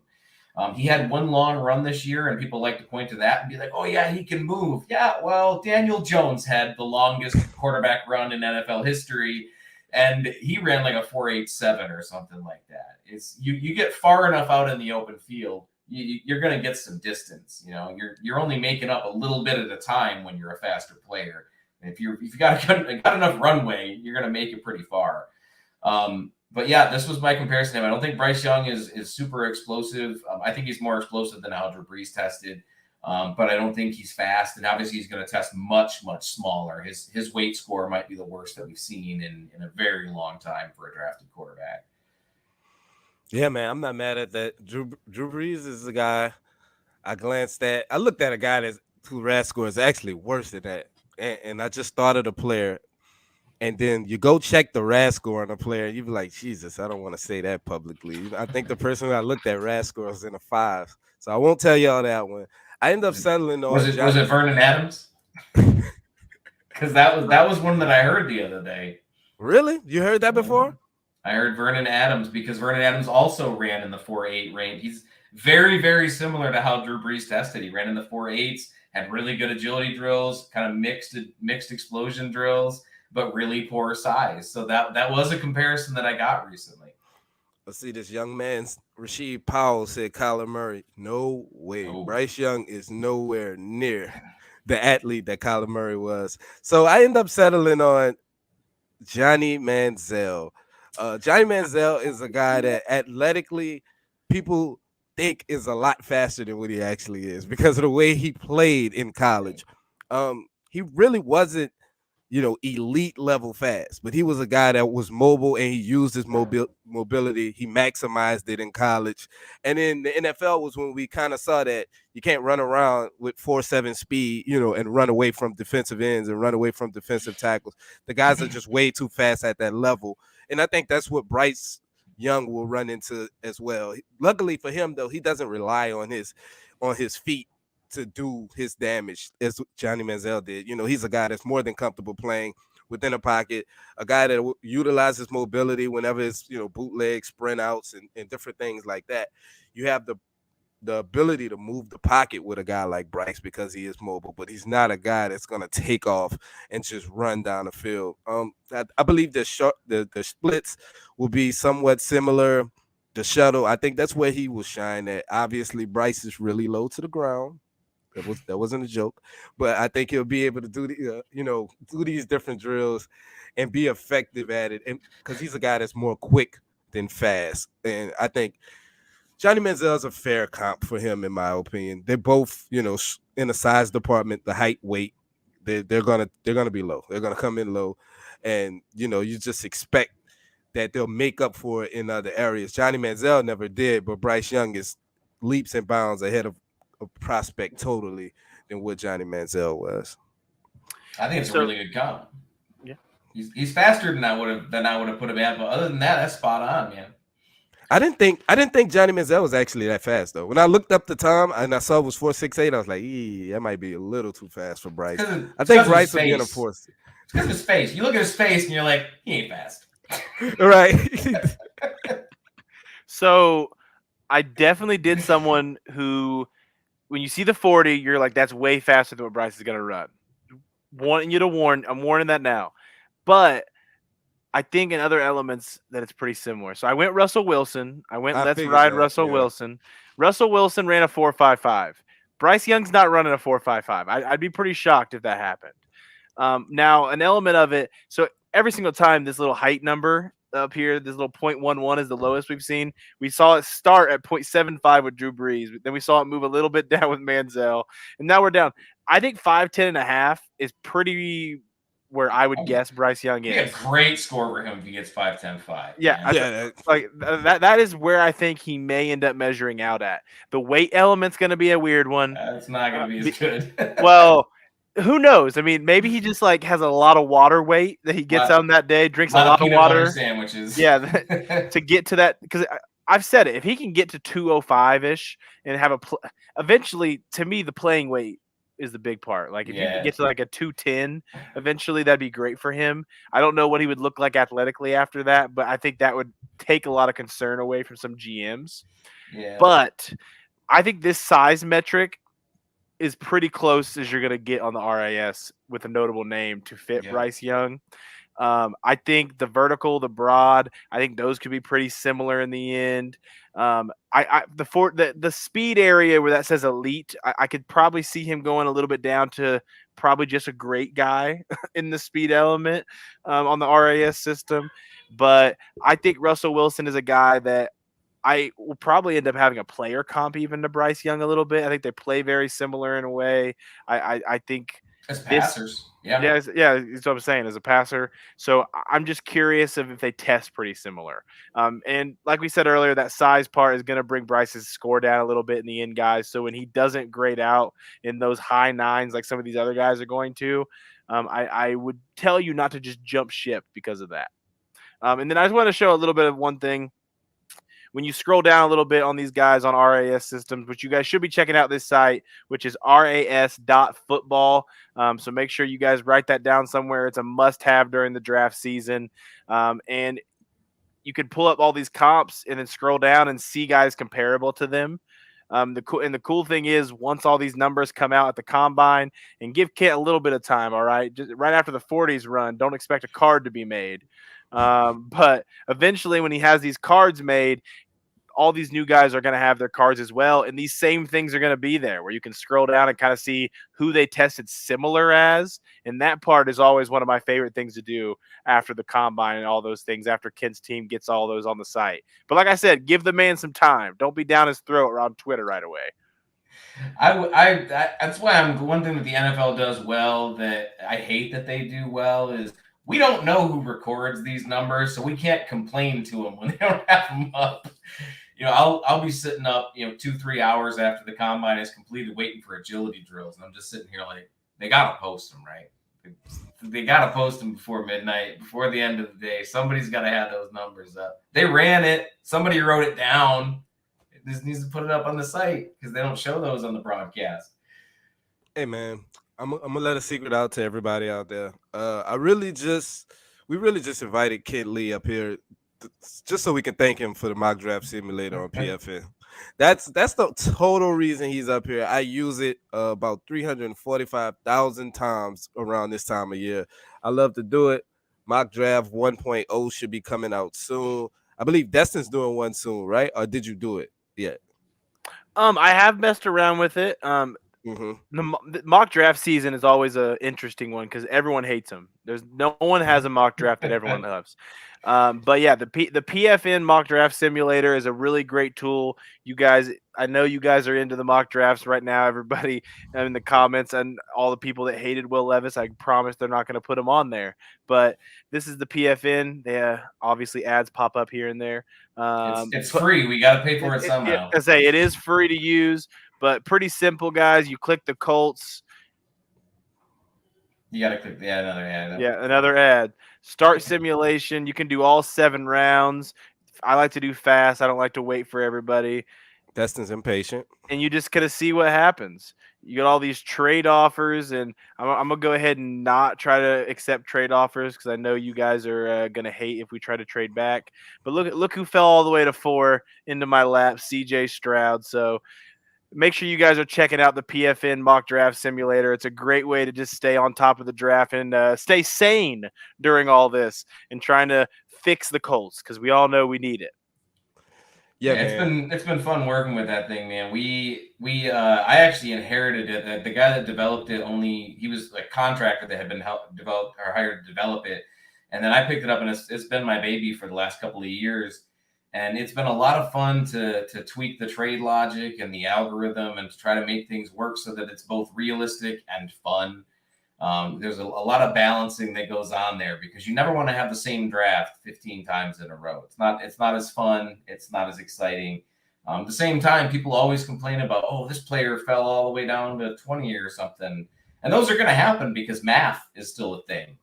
He had one long run this year, and people like to point to that and be like, oh, yeah, he can move. Yeah, well, Daniel Jones had the longest quarterback run in NFL history, and he ran like a 4.87 or something like that. It's you get far enough out in the open field, you're going to get some distance. You're only making up a little bit at a time when you're a faster player. If you've got enough runway, you're going to make it pretty far. But yeah, this was my comparison. I don't think Bryce Young is super explosive. I think he's more explosive than how Drew Brees tested, but I don't think he's fast. And obviously, he's going to test much smaller. His weight score might be the worst that we've seen in a very long time for a drafted quarterback. Yeah, man, I'm not mad at that. Drew Brees is a guy I glanced at. I looked at a guy whose RAS score is actually worse than that, and I just thought of the player. And then you go check the RAS score on a player, and you be like, Jesus, I don't want to say that publicly. I think the person I looked at RAS score was in the 5s. So I won't tell y'all that one. I ended up settling on. Was it Vernon Adams? Because that was one that I heard the other day. Really? You heard that before? I heard Vernon Adams, because Vernon Adams also ran in the 4.8 range. He's very, very similar to how Drew Brees tested. He ran in the 4.8s, had really good agility drills, kind of mixed explosion drills, but really poor size. So that was a comparison that I got recently. Let's see, this young man, Rasheed Powell, said Kyler Murray. No way. Oh. Bryce Young is nowhere near the athlete that Kyler Murray was. So I end up settling on Johnny Manziel. Johnny Manziel is a guy that athletically people think is a lot faster than what he actually is because of the way he played in college. He really wasn't, elite level fast, but he was a guy that was mobile, and he used his mobility. He maximized it in college. And then the NFL was when we kind of saw that you can't run around with 4.7 speed, and run away from defensive ends and run away from defensive tackles. The guys are just way too fast at that level. And I think that's what Bryce Young will run into as well. Luckily for him, though, he doesn't rely on his feet to do his damage as Johnny Manziel did. He's a guy that's more than comfortable playing within a pocket, a guy that utilizes mobility whenever it's, bootleg, sprint outs, and different things like that. You have the the ability to move the pocket with a guy like Bryce because he is mobile, but he's not a guy that's going to take off and just run down the field. I believe the splits will be somewhat similar. The shuttle, I think that's where he will shine at. Obviously, Bryce is really low to the ground. That wasn't a joke, but I think he'll be able to do do these different drills and be effective at it, and because he's a guy that's more quick than fast, and I think Johnny Manziel's a fair comp for him, in my opinion. They're both, in the size department, the height, weight, they're gonna be low. They're gonna come in low, and you just expect that they'll make up for it in other areas. Johnny Manziel never did, but Bryce Young is leaps and bounds ahead of a prospect totally than what Johnny Manziel was. I think it's a really good comp. Yeah, he's faster than I would have put him at, but other than that, that's spot on, man. I didn't think Johnny Manziel was actually that fast though. When I looked up the time and I saw it was 4.68, I was like, that might be a little too fast for Bryce. I think Bryce will be in a 4. It's because of his face. You look at his face and you're like, he ain't fast. Right. So I definitely did someone who, when you see the 40, you're like, that's way faster than what Bryce is going to run. I'm warning that now. But I think in other elements that it's pretty similar. So I went Russell Wilson. Let's ride Russell Wilson. Russell Wilson ran a 4.55. Bryce Young's not running a 4.55. I'd be pretty shocked if that happened. Now, an element of it, so every single time this little height number up here, this little 0.11 is the lowest we've seen. We saw it start at 0.75 with Drew Brees. Then we saw it move a little bit down with Manziel. And now we're down. I think 5'10.5" is pretty where I would guess Bryce Young is. A great score for him if he gets 5'10.5. Yeah. That is where I think he may end up measuring out at. The weight element's going to be a weird one. It's not going to be as good. Well, who knows? I mean, maybe he just has a lot of water weight that he gets on that day, drinks a lot of water. Sandwiches. Yeah, to get to that, because I've said it. If he can get to 205-ish and have eventually, to me, the playing weight is the big part. Like if you can get to a 210, eventually that'd be great for him. I don't know what he would look like athletically after that, but I think that would take a lot of concern away from some GMs. Yeah. But I think this size metric is pretty close as you're going to get on the RAS with a notable name to fit Bryce Young. I think the vertical, the broad, I think those could be pretty similar in the end. The speed area where that says elite, I could probably see him going a little bit down to probably just a great guy in the speed element on the RAS system. But I think Russell Wilson is a guy that I will probably end up having a player comp even to Bryce Young a little bit. I think they play very similar in a way. I think as passers. Yeah, that's what I'm saying, as a passer. So I'm just curious if they test pretty similar. And like we said earlier, that size part is going to bring Bryce's score down a little bit in the end, guys. So when he doesn't grade out in those high nines like some of these other guys are going to, I would tell you not to just jump ship because of that. And then I just want to show a little bit of one thing. When you scroll down a little bit on these guys on RAS systems, which you guys should be checking out this site, which is Ras.football. So make sure you guys write that down somewhere. It's a must-have during the draft season. And you can pull up all these comps and then scroll down and see guys comparable to them. The cool thing is, once all these numbers come out at the combine, and give Kent a little bit of time, all right? Just right after the 40s run, don't expect a card to be made. But eventually when he has these cards made, all these new guys are going to have their cards as well. And these same things are going to be there where you can scroll down and kind of see who they tested similar as. And that part is always one of my favorite things to do after the combine and all those things, after Kent's team gets all those on the site. But like I said, give the man some time. Don't be down his throat or on Twitter right away. That's why one thing that the NFL does well that I hate that they do well is we don't know who records these numbers, so we can't complain to them when they don't have them up. I'll be sitting up, 2-3 hours after the combine is completed, waiting for agility drills, and I'm just sitting here like, they gotta post them, right? They gotta post them before midnight, before the end of the day. Somebody's gotta have those numbers up. They ran it. Somebody wrote it down. It just needs to put it up on the site because they don't show those on the broadcast. Hey man, I'm gonna let a secret out to everybody out there. We really just invited Kent Lee up here just so we can thank him for the mock draft simulator on PFN. That's the total reason he's up here. I use it about 345,000 times around this time of year. I love to do it. Mock draft 1.0 should be coming out soon. I believe Destin's doing one soon, right? Or did you do it yet? I have messed around with it. Mm-hmm. The mock draft season is always an interesting one because everyone hates them. There's no one has a mock draft that everyone loves. But yeah, the PFN mock draft simulator is a really great tool. You guys, I know you guys are into the mock drafts right now. Everybody in the comments and all the people that hated Will Levis, I promise they're not going to put him on there. But this is the PFN. They obviously ads pop up here and there. It's free. We got to pay for it somehow. I say it is free to use, but pretty simple, guys. You click the Colts. You got to click another ad. Yeah, another ad. Start simulation. You can do all 7 rounds. I like to do fast. I don't like to wait for everybody. Destin's impatient. And you just gotta see what happens. You got all these trade offers, and I'm gonna go ahead and not try to accept trade offers because I know you guys are gonna hate if we try to trade back. But look who fell all the way to 4 into my lap, CJ Stroud. So make sure you guys are checking out the PFN mock draft simulator. It's a great way to just stay on top of the draft and stay sane during all this and trying to fix the Colts because we all know we need it. Yeah, it's been fun working with that thing, man. I actually inherited it. The guy that developed it he was a contractor that had been developed or hired to develop it, and then I picked it up, and it's been my baby for the last couple of years, and it's been a lot of fun to tweak the trade logic and the algorithm and to try to make things work so that it's both realistic and fun. There's a lot of balancing that goes on there because you never want to have the same draft 15 times in a row. It's not as fun. It's not as exciting. At the same time, people always complain about, oh, this player fell all the way down to 20 or something. And those are going to happen because math is still a thing.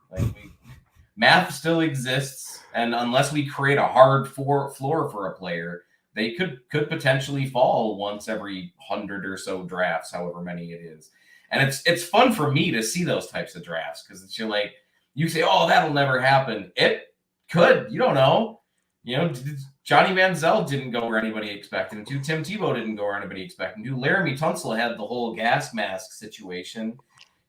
Math still exists. And unless we create a hard floor for a player, they could potentially fall once every 100 or so drafts, however many it is. And it's fun for me to see those types of drafts because it's you say, oh, that'll never happen. It could. You don't know. Johnny Manziel didn't go where anybody expected him to. Tim Tebow didn't go where anybody expected him to. Laramie Tunsil had the whole gas mask situation.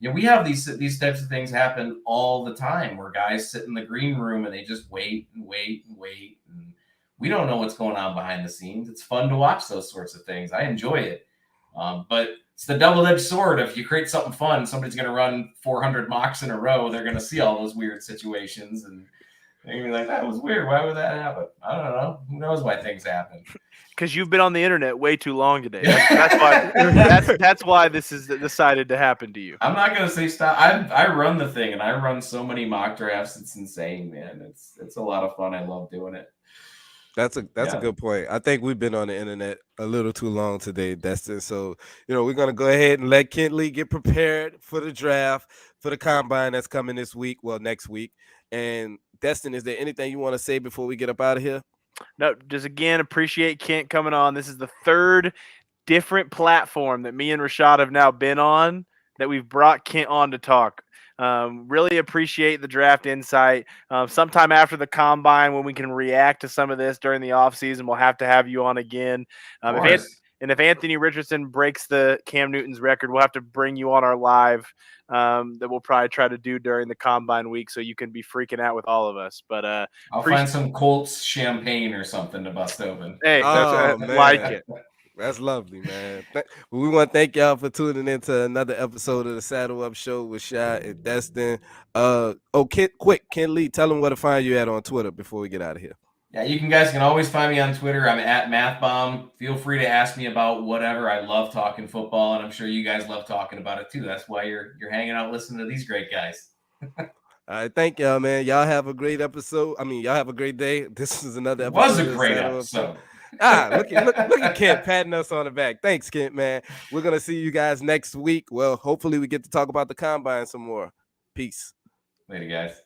We have these types of things happen all the time where guys sit in the green room and they just wait and wait and wait. And we don't know what's going on behind the scenes. It's fun to watch those sorts of things. I enjoy it. But it's the double-edged sword. If you create something fun, somebody's going to run 400 mocks in a row. They're going to see all those weird situations, and they're going to be like, that was weird. Why would that happen? I don't know. Who knows why things happen? Because you've been on the internet way too long today. That's why this is decided to happen to you. I'm not going to say stop. I run the thing, and I run so many mock drafts. It's insane, man. It's a lot of fun. I love doing it. That's a good point. I think we've been on the internet a little too long today, Destin. So, we're going to go ahead and let Kent Lee get prepared for the draft, for the combine that's coming this week, next week. And Destin, is there anything you want to say before we get up out of here? No, just again, appreciate Kent coming on. This is the 3rd different platform that me and Rashaad have now been on that we've brought Kent on to talk. Really appreciate the draft insight. Sometime after the combine, when we can react to some of this during the offseason, we'll have to have you on again. If Anthony Richardson breaks the Cam Newton's record, we'll have to bring you on our live that we'll probably try to do during the combine week so you can be freaking out with all of us. But I'll find some Colts champagne or something to bust open. Hey, I like it. That's lovely, man. We want to thank y'all for tuning in to another episode of the Saddle Up Show with Rashaad and Destin. Kent Lee, tell them where to find you at on Twitter before we get out of here. Yeah, you guys can always find me on Twitter. I'm at MathBomb. Feel free to ask me about whatever. I love talking football, and I'm sure you guys love talking about it too. That's why you're hanging out listening to these great guys. All right, thank y'all, man. Y'all have a great episode. Y'all have a great day. This is another episode. It was a great episode. Look at Kent patting us on the back. Thanks, Kent, man. We're going to see you guys next week. Well, hopefully we get to talk about the combine some more. Peace. Later, guys.